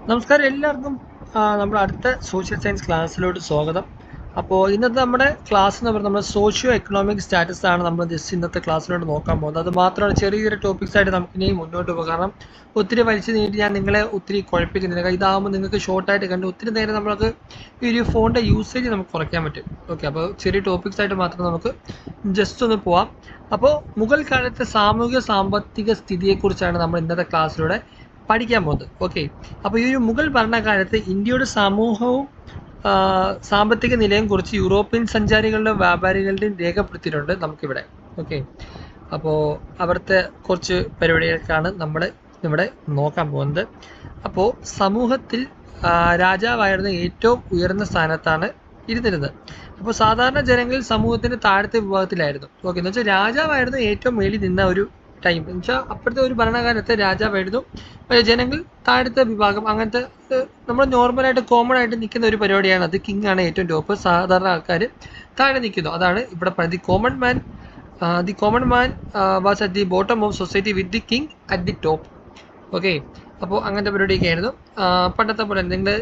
നമസ്കാരം എല്ലാവർക്കും നമ്മുടെ അടുത്ത സോഷ്യൽ സയൻസ് ക്ലാസ്സിലോട്ട് സ്വാഗതം. അപ്പോൾ ഇന്നത്തെ നമ്മുടെ ക്ലാസ് എന്ന് പറയുന്നത് നമ്മുടെ സോഷ്യോ എക്കണോമിക് സ്റ്റാറ്റസ് ആണ് നമ്മൾ ജസ്റ്റ് ഇന്നത്തെ ക്ലാസ്സിലോട്ട് നോക്കാൻ പോകുന്നത്. അത് മാത്രമാണ് ചെറിയ ചെറിയ ടോപ്പിക്സ് ആയിട്ട് നമുക്ക് ഇനി മുന്നോട്ട് പോകും. കാരണം ഒത്തിരി വലിച്ചു നീട്ടി ഞാൻ നിങ്ങളെ ഒത്തിരി കുഴപ്പിക്കുന്നില്ല. ഇതാകുമ്പോൾ നിങ്ങൾക്ക് ഷോർട്ടായിട്ട് കണ്ട് ഒത്തിരി നേരം നമുക്ക് ഈ ഒരു ഫോണിൻ്റെ യൂസേജ് നമുക്ക് കുറയ്ക്കാൻ പറ്റും. ഓക്കെ, അപ്പോൾ ചെറിയ ടോപ്പിക്സ് ആയിട്ട് മാത്രം നമുക്ക് ജസ്റ്റ് ഒന്ന് പോവാം. അപ്പോൾ മുഗൾ കാലത്തെ സാമൂഹിക സാമ്പത്തിക സ്ഥിതിയെക്കുറിച്ചാണ് നമ്മൾ ഇന്നത്തെ ക്ലാസ്സിലൂടെ പഠിക്കാൻ പോകുന്നത്. ഓക്കെ, അപ്പോൾ ഈ ഒരു മുഗൾ ഭരണകാലത്ത് ഇന്ത്യയുടെ സമൂഹവും സാമ്പത്തിക നിലയും കുറിച്ച് യൂറോപ്യൻ സഞ്ചാരികളുടെയും വ്യാപാരികളുടെയും രേഖപ്പെടുത്തിയിട്ടുണ്ട് നമുക്കിവിടെ. ഓക്കെ, അപ്പോൾ അവിടുത്തെ കുറച്ച് പരിപാടികൾക്കാണ് നമ്മൾ ഇവിടെ നോക്കാൻ പോകുന്നത്. അപ്പോൾ സമൂഹത്തിൽ രാജാവായിരുന്ന ഏറ്റവും ഉയർന്ന സ്ഥാനത്താണ് ഇരുന്നിരുന്നത്. അപ്പോൾ സാധാരണ ജനങ്ങൾ സമൂഹത്തിൻ്റെ താഴത്തെ വിഭാഗത്തിലായിരുന്നു. ഓക്കെ, എന്ന് വെച്ചാൽ രാജാവായിരുന്നു ഏറ്റവും മേളിൽ നിന്ന ഒരു ടൈം. എന്ന് വെച്ചാൽ അപ്പോഴത്തെ ഒരു ഭരണകാലത്തെ രാജാവായിരുന്നു, ജനങ്ങൾ താഴത്തെ വിഭാഗം. അങ്ങനത്തെ നമ്മൾ നോർമലായിട്ട് കോമൺ ആയിട്ട് നിൽക്കുന്ന ഒരു പരിപാടിയാണ് അത്. കിങ് ആണ് ഏറ്റവും ടോപ്പ്, സാധാരണ ആൾക്കാർ താഴെ നിൽക്കുന്നു. അതാണ് ഇവിടെ പറയുന്നത്. The common man was at the bottom of society with the king at the top. Okay, അപ്പോൾ അങ്ങനത്തെ പരിപാടിയൊക്കെ ആയിരുന്നു പണ്ടത്തെ പോലെ. നിങ്ങൾ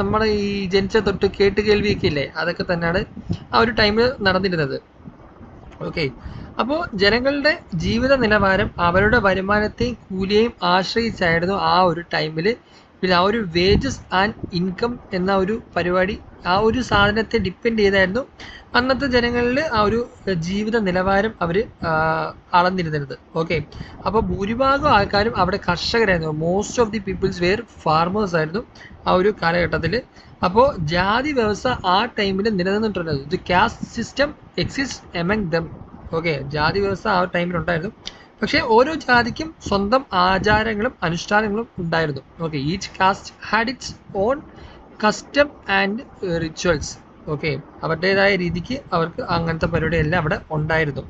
നമ്മുടെ ഈ ജനിച്ച തൊട്ട് കേട്ട് കേൾവിയൊക്കെ ഇല്ലേ, അതൊക്കെ തന്നെയാണ് ആ ഒരു ടൈമിൽ നടന്നിരുന്നത്. ഓക്കെ, അപ്പോൾ ജനങ്ങളുടെ ജീവിത നിലവാരം അവരുടെ വരുമാനത്തെയും കൂലിയെയും ആശ്രയിച്ചായിരുന്നു ആ ഒരു ടൈമിൽ. പിന്നെ ആ ഒരു വേജസ് ആൻഡ് ഇൻകം എന്ന ഒരു പരിപാടി, ആ ഒരു സാധനത്തെ ഡിപ്പെൻഡ് ചെയ്തായിരുന്നു അന്നത്തെ ജനങ്ങളിൽ ആ ഒരു ജീവിത നിലവാരം അവർ അളന്നിരുന്നത്. ഓക്കെ, അപ്പോൾ ഭൂരിഭാഗം ആൾക്കാരും അവിടെ കർഷകരായിരുന്നു. Most of the peoples were farmers ആയിരുന്നു ആ ഒരു കാലഘട്ടത്തിൽ. അപ്പോൾ ജാതി വ്യവസ്ഥ ആ ടൈമിൽ നിലനിന്നിട്ടുള്ളത്. The caste system exist among them. Okay, ജാതി വ്യവസ്ഥ ആ ടൈമിലുണ്ടായിരുന്നു. പക്ഷേ ഓരോ ജാതിക്കും സ്വന്തം ആചാരങ്ങളും അനുഷ്ഠാനങ്ങളും ഉണ്ടായിരുന്നു. Okay, each caste had its own custom and rituals. Okay, അവരുടേതായ രീതിക്ക് അവർക്ക് അങ്ങനത്തെ പരിപാടിയെല്ലാം അവിടെ ഉണ്ടായിരുന്നു.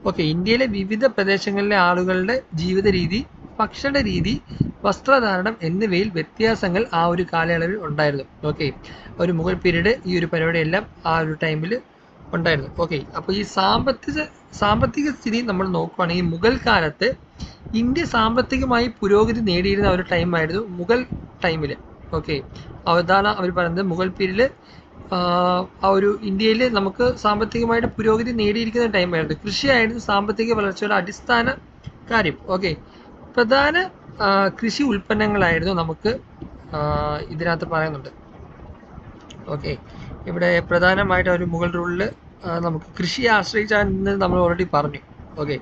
ഓക്കെ, ഇന്ത്യയിലെ വിവിധ പ്രദേശങ്ങളിലെ ആളുകളുടെ ജീവിത രീതി, ഭക്ഷണ രീതി, വസ്ത്രധാരണം എന്നിവയിൽ വ്യത്യാസങ്ങൾ ആ ഒരു കാലയളവിൽ ഉണ്ടായിരുന്നു. ഓക്കെ, ഒരു മുഗൾ പീരീഡ് ഈ ഒരു പരിപാടിയെല്ലാം ആ ഒരു ടൈമിൽ ഉണ്ടായിരുന്നു. ഓക്കെ, അപ്പോൾ ഈ സാമ്പത്തിക സ്ഥിതി നമ്മൾ നോക്കുകയാണെങ്കിൽ മുഗൾ കാലത്ത് ഇന്ത്യ സാമ്പത്തികമായി പുരോഗതി നേടിയിരുന്ന ഒരു ടൈമായിരുന്നു മുഗൾ ടൈമിൽ. ഓക്കെ, അതാണ് അവർ പറയുന്നത് മുഗൾ പീരീഡിൽ ആ ഒരു ഇന്ത്യയിൽ നമുക്ക് സാമ്പത്തികമായിട്ട് പുരോഗതി നേടിയിരിക്കുന്ന ടൈമായിരുന്നു. കൃഷിയായിരുന്നു സാമ്പത്തിക വളർച്ചയുടെ അടിസ്ഥാന കാര്യം. ഓക്കെ, പ്രധാന കൃഷി ഉൽപ്പന്നങ്ങളായിരുന്നു നമുക്ക് ഇതിനകത്ത് പറയുന്നുണ്ട്. ഓക്കെ, ഇവിടെ പ്രധാനമായിട്ട് ഒരു മുഗൾ റൂളിൽ നമുക്ക് കൃഷിയെ ആശ്രയിച്ചാണ് നമ്മൾ ഓൾറെഡി പറഞ്ഞു. ഓക്കെ,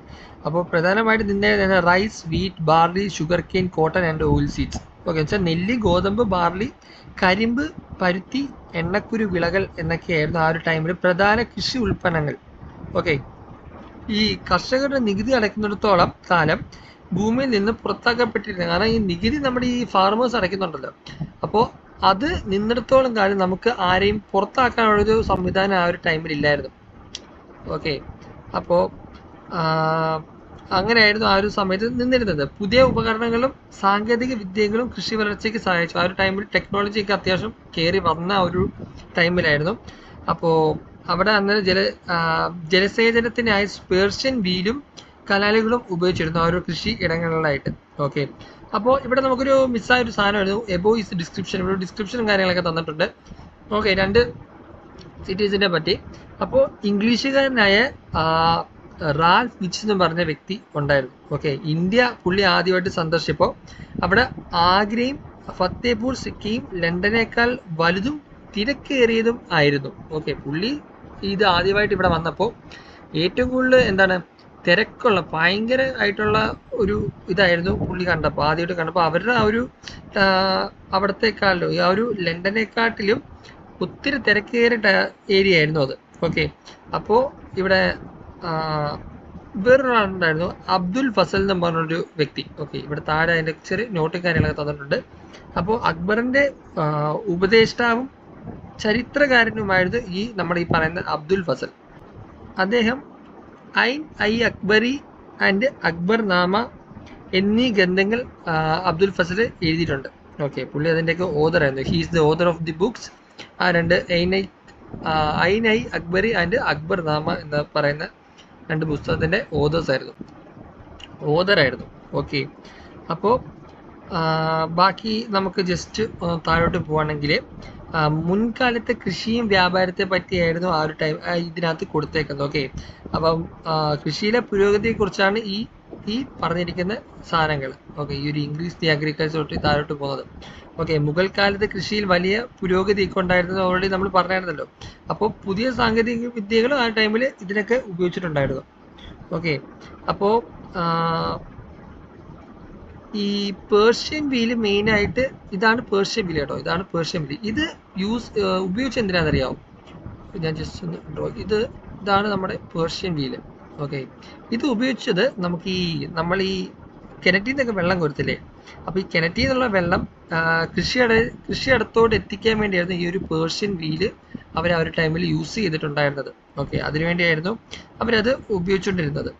അപ്പോൾ പ്രധാനമായിട്ട് നിന്ന rice, wheat, barley, sugarcane, cotton and oilseeds. Okay, വെച്ചാൽ നെല്ല്, ഗോതമ്പ്, ബാർലി, കരിമ്പ്, പരുത്തി, എണ്ണക്കുരു വിളകൾ എന്നൊക്കെയായിരുന്നു ആ ഒരു ടൈമിൽ പ്രധാന കൃഷി ഉൽപ്പന്നങ്ങൾ. ഓക്കെ, ഈ കർഷകരുടെ നികുതി അടയ്ക്കുന്നിടത്തോളം കാലം ഭൂമിയിൽ നിന്ന് പുറത്താക്കപ്പെട്ടിരുന്നത്. കാരണം ഈ നികുതി നമ്മുടെ ഈ ഫാർമേഴ്സ് അടയ്ക്കുന്നുണ്ടല്ലോ, അപ്പോൾ അത് നിന്നിടത്തോളം കാലം നമുക്ക് ആരെയും പുറത്താക്കാനുള്ളൊരു സംവിധാനം ആ ഒരു ടൈമിൽ ഇല്ലായിരുന്നു. ഓക്കെ, അപ്പോൾ അങ്ങനെയായിരുന്നു ആ ഒരു സമയത്ത് നിന്നിരുന്നത്. പുതിയ ഉപകരണങ്ങളും സാങ്കേതിക വിദ്യകളും കൃഷി വളർച്ചയ്ക്ക് സഹായിച്ചു. ആ ഒരു ടൈമിൽ ടെക്നോളജിയൊക്കെ അത്യാവശ്യം കയറി വന്ന ഒരു ടൈമിലായിരുന്നു. അപ്പോൾ അവിടെ അന്നേരം ജലസേചനത്തിനായി പേർഷ്യൻ വീലും കനാലുകളും ഉപയോഗിച്ചിരുന്നു ആ ഒരു കൃഷി ഇടങ്ങളിലായിട്ട്. ഓക്കെ, അപ്പോൾ ഇവിടെ നമുക്കൊരു മിസ്സായ ഒരു സാധനമായിരുന്നു എബോ ഇസ് ഡിസ്ക്രിപ്ഷൻ. ഇവിടെ ഡിസ്ക്രിപ്ഷനും കാര്യങ്ങളൊക്കെ തന്നിട്ടുണ്ട്. ഓക്കെ, രണ്ട് സിറ്റീസിനെ പറ്റി. അപ്പോൾ ഇംഗ്ലീഷുകാരനായ റാൽഫ് വിച്ച് എന്ന് പറഞ്ഞ വ്യക്തി ഉണ്ടായിരുന്നു. ഓക്കെ, ഇന്ത്യ പുള്ളി ആദ്യമായിട്ട് സന്ദർശിച്ചപ്പോൾ അവിടെ ആഗ്രയും ഫത്തേപൂർ സിക്കിയും ലണ്ടനേക്കാൾ വലുതും തിരക്കേറിയതും ആയിരുന്നു. ഓക്കെ, പുള്ളി ഇത് ആദ്യമായിട്ട് ഇവിടെ വന്നപ്പോൾ ഏറ്റവും കൂടുതൽ എന്താണ് തിരക്കുള്ള ഭയങ്കര ആയിട്ടുള്ള ഒരു ഇതായിരുന്നു പുള്ളി കണ്ടപ്പോൾ, ആദ്യമായിട്ട് കണ്ടപ്പോൾ. അവരുടെ ആ ഒരു അവിടത്തെക്കാളിലും ആ ഒരു ലണ്ടനെക്കാട്ടിലും ഒത്തിരി തിരക്കേറിയ ഏരിയ ആയിരുന്നു അത്. ഓക്കെ, അപ്പോൾ ഇവിടെ വേറൊരാളുണ്ടായിരുന്നു അബ്ദുൽ ഫസൽ എന്ന് പറഞ്ഞൊരു വ്യക്തി. ഓക്കെ, ഇവിടെ താഴെ അതിൻ്റെ ചെറിയ നോട്ടും കാര്യങ്ങളൊക്കെ തന്നിട്ടുണ്ട്. അപ്പോൾ അക്ബറിൻ്റെ ഉപദേഷ്ടാവും ചരിത്രകാരനുമായിരുന്നു ഈ നമ്മുടെ ഈ പറയുന്ന അബ്ദുൽ ഫസൽ. അദ്ദേഹം ഐൻ ഐ അക്ബരി ആൻഡ് അക്ബർ നാമ എന്നീ ഗ്രന്ഥങ്ങൾ അബ്ദുൽ ഫസൽ എഴുതിയിട്ടുണ്ട്. ഓക്കെ, പുള്ളി അതിൻ്റെയൊക്കെ ഓതറായിരുന്നു. He is the author of the books. ആ രണ്ട് ഐൻ ഐ അക്ബരി ആൻഡ് അക്ബർ നാമ എന്ന് പറയുന്ന രണ്ട് പുസ്തകത്തിൻ്റെ ഓതറായിരുന്നു. ഓക്കെ, അപ്പോൾ ബാക്കി നമുക്ക് ജസ്റ്റ് താഴോട്ട് പോവുകയാണെങ്കിൽ മുൻകാലത്തെ കൃഷിയും വ്യാപാരത്തെ പറ്റിയായിരുന്നു ആ ഒരു ടൈം ഇതിനകത്ത് കൊടുത്തേക്കുന്നത്. ഓക്കെ, അപ്പം കൃഷിയിലെ പുരോഗതിയെക്കുറിച്ചാണ് ഈ പറഞ്ഞിരിക്കുന്ന സാധനങ്ങൾ. ഓക്കെ, ഈ ഒരു ഇംഗ്ലീഷ് ദി അഗ്രികൾച്ചർ തൊട്ട് താഴോട്ട് പോകുന്നത്. ഓക്കെ, മുഗൾ കാലത്ത് കൃഷിയിൽ വലിയ പുരോഗതി ഒക്കെ ഉണ്ടായിരുന്നത് ഓൾറെഡി നമ്മൾ പറഞ്ഞായിരുന്നല്ലോ. അപ്പോൾ പുതിയ സാങ്കേതിക വിദ്യകൾ ആ ടൈമിൽ ഇതിനൊക്കെ ഉപയോഗിച്ചിട്ടുണ്ടായിരുന്നു. ഓക്കെ, അപ്പോൾ ഈ പേർഷ്യൻ വീല് മെയിനായിട്ട് ഇതാണ് പേർഷ്യൻ വീല് കേട്ടോ. ഇതാണ് പേർഷ്യൻ വീല്. ഇത് ഉപയോഗിച്ച് എന്തിനാണെന്നറിയാമോ? ഞാൻ ജസ്റ്റ് ഒന്ന് ഡ്രോ. ഇതാണ് നമ്മുടെ പേർഷ്യൻ വീല്. ഓക്കെ, ഇത് ഉപയോഗിച്ചത് നമുക്ക് നമ്മൾ ഈ കിണറ്റിൽ നിന്നൊക്കെ വെള്ളം കൊടുത്തില്ലേ, അപ്പോൾ ഈ കിണറ്റിൽ നിന്നുള്ള വെള്ളം കൃഷിയിടത്തോട് എത്തിക്കാൻ വേണ്ടിയായിരുന്നു ഈ ഒരു പേർഷ്യൻ വീല് അവർ ആ ഒരു ടൈമിൽ യൂസ് ചെയ്തിട്ടുണ്ടായിരുന്നത്. ഓക്കെ, അതിനുവേണ്ടിയായിരുന്നു അവരത് ഉപയോഗിച്ചുകൊണ്ടിരുന്നത്.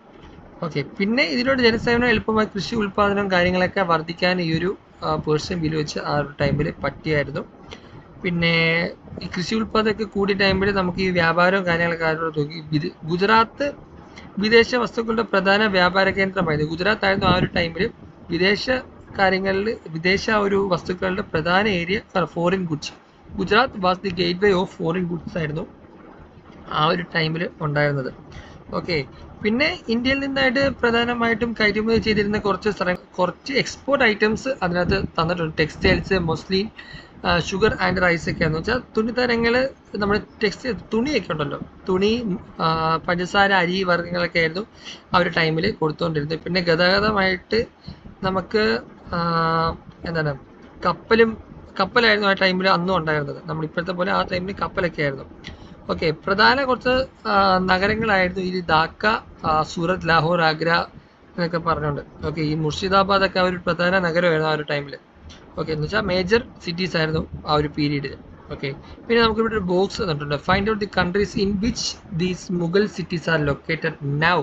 ഓക്കെ, പിന്നെ ഇതിലൂടെ ജനസേവനം എളുപ്പമായി കൃഷി ഉൽപ്പാദനം കാര്യങ്ങളൊക്കെ വർദ്ധിക്കാൻ ഈ ഒരു പേർഷ്യൻ വീല് വെച്ച് ആ ഒരു ടൈമിൽ പറ്റിയായിരുന്നു. പിന്നെ ഈ കൃഷി ഉൽപ്പാദനമൊക്കെ കൂടിയ ടൈമിൽ നമുക്ക് ഈ വ്യാപാരവും കാര്യങ്ങളൊക്കെ നോക്കി. ഗുജറാത്ത് വിദേശ വസ്തുക്കളുടെ പ്രധാന വ്യാപാര കേന്ദ്രമായിരുന്നു. ഗുജറാത്ത് ആയിരുന്നു ആ ഒരു ടൈമിൽ വിദേശ ഒരു വസ്തുക്കളുടെ പ്രധാന area foreign goods. Gujarat was the gate way of foreign goods ആയിരുന്നു ആ ഒരു ടൈമിൽ ഉണ്ടായിരുന്നത്. ഓക്കെ, പിന്നെ ഇന്ത്യയിൽ നിന്നായിട്ട് പ്രധാനമായിട്ടും കയറ്റുമതി ചെയ്തിരുന്ന കുറച്ച് എക്സ്പോർട്ട് ഐറ്റംസ് അതിനകത്ത് തന്നിട്ടുണ്ട്. ടെക്സ്റ്റൈൽസ്, മൊസ്ലിൻ, ഷുഗർ ആൻഡ് റൈസ് ഒക്കെ എന്ന് വെച്ചാൽ തുണിത്തരങ്ങൾ, നമ്മുടെ തുണിയൊക്കെ ഉണ്ടല്ലോ, തുണി, പഞ്ചസാര, അരി വർഗ്ഗങ്ങളൊക്കെ ആയിരുന്നു ആ ഒരു ടൈമിൽ കൊടുത്തുകൊണ്ടിരുന്നത്. പിന്നെ ഗതാഗതമായിട്ട് നമുക്ക് എന്താണ് കപ്പലായിരുന്നു ആ ടൈമിൽ അന്നും ഉണ്ടായിരുന്നത്. നമ്മളിപ്പോഴത്തെ പോലെ ആ ടൈമിൽ കപ്പലൊക്കെ ആയിരുന്നു. ഓക്കെ, പ്രധാന കുറച്ച് നഗരങ്ങളായിരുന്നു ഈ ധാക്ക, സൂറത്ത്, ലാഹോർ, ആഗ്ര എന്നൊക്കെ പറഞ്ഞുകൊണ്ട്. ഓക്കെ, ഈ മുർഷിദാബാദ് ഒക്കെ ഒരു പ്രധാന നഗരമായിരുന്നു ആ ഒരു ടൈമിൽ. ഓക്കെ, എന്ന് വെച്ചാൽ മേജർ സിറ്റീസ് ആയിരുന്നു ആ ഒരു പീരീഡിൽ. ഓക്കെ, പിന്നെ നമുക്കിവിടെ ഒരു ബോക്സ് തന്നിട്ടുണ്ട്. Find out the countries in which these Mughal cities are located now.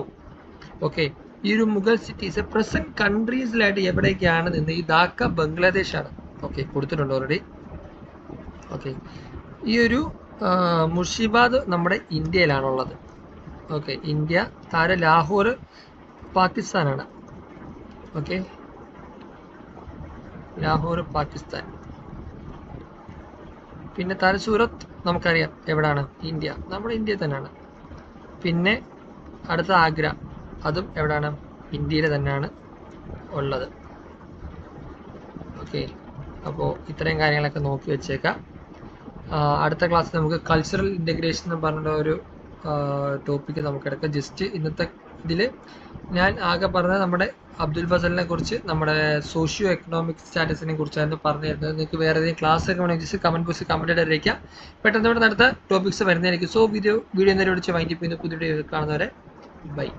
Okay, ഈ ഒരു മുഗൾ സിറ്റീസ് പ്രസന്റ് കൺട്രീസിലായിട്ട് എവിടേക്കാണ് നിന്ന്? ഈ ധാക്ക ബംഗ്ലാദേശ് ആണ്. ഓക്കെ, കൊടുത്തിട്ടുണ്ട് ഓൾറെഡി. ഓക്കെ, ഈ ഒരു മുർഷിദാബാദ് നമ്മുടെ ഇന്ത്യയിലാണുള്ളത്. Okay, India. താഴെ ലാഹോർ പാകിസ്ഥാനാണ്. ഓക്കെ, ലാഹോർ പാകിസ്ഥാൻ. പിന്നെ താഴെ സൂറത്ത് നമുക്കറിയാം എവിടാണ്, ഇന്ത്യ, നമ്മുടെ ഇന്ത്യ തന്നെയാണ്. പിന്നെ അടുത്ത ആഗ്ര, അതും എവിടാണ്, ഇന്ത്യയിൽ തന്നെയാണ് ഉള്ളത്. ഓക്കെ, അപ്പോൾ ഇത്രയും കാര്യങ്ങളൊക്കെ നോക്കി വെച്ചേക്കാം. അടുത്ത ക്ലാസ്സിൽ നമുക്ക് കൾച്ചറൽ ഇൻ്റഗ്രേഷൻ എന്ന് പറഞ്ഞ ഒരു ടോപ്പിക്ക് നമുക്ക് എടുക്കാം. ജസ്റ്റ് ഇന്നത്തെ ഇതിൽ ഞാൻ ആകെ പറഞ്ഞത് നമ്മുടെ അബ്ദുൽ ഫസലിനെ കുറിച്ച്, നമ്മുടെ സോഷ്യോ എക്കണോമിക് സ്റ്റാറ്റസിനെ കുറിച്ചായിരുന്നു പറഞ്ഞു തരുന്നത്. നിങ്ങൾക്ക് വേറെ ഏതെങ്കിലും ക്ലാസ് ഒക്കെ വേണമെങ്കിൽ ജസ്റ്റ് കമൻറ്റ് ബോക്സിൽ കമൻറ്റ് ഇടയിരിക്കാം. പെട്ടെന്ന് ഇവിടെ അടുത്ത ടോപ്പിക്സ് വരുന്നതായിരിക്കും. സോ വീഡിയോ നേരെ വിളിച്ച് വൈൻഡപ്പ് ചെയ്യുന്ന പുതിയ വീഡിയോ കാണുന്നവരെ ബൈ.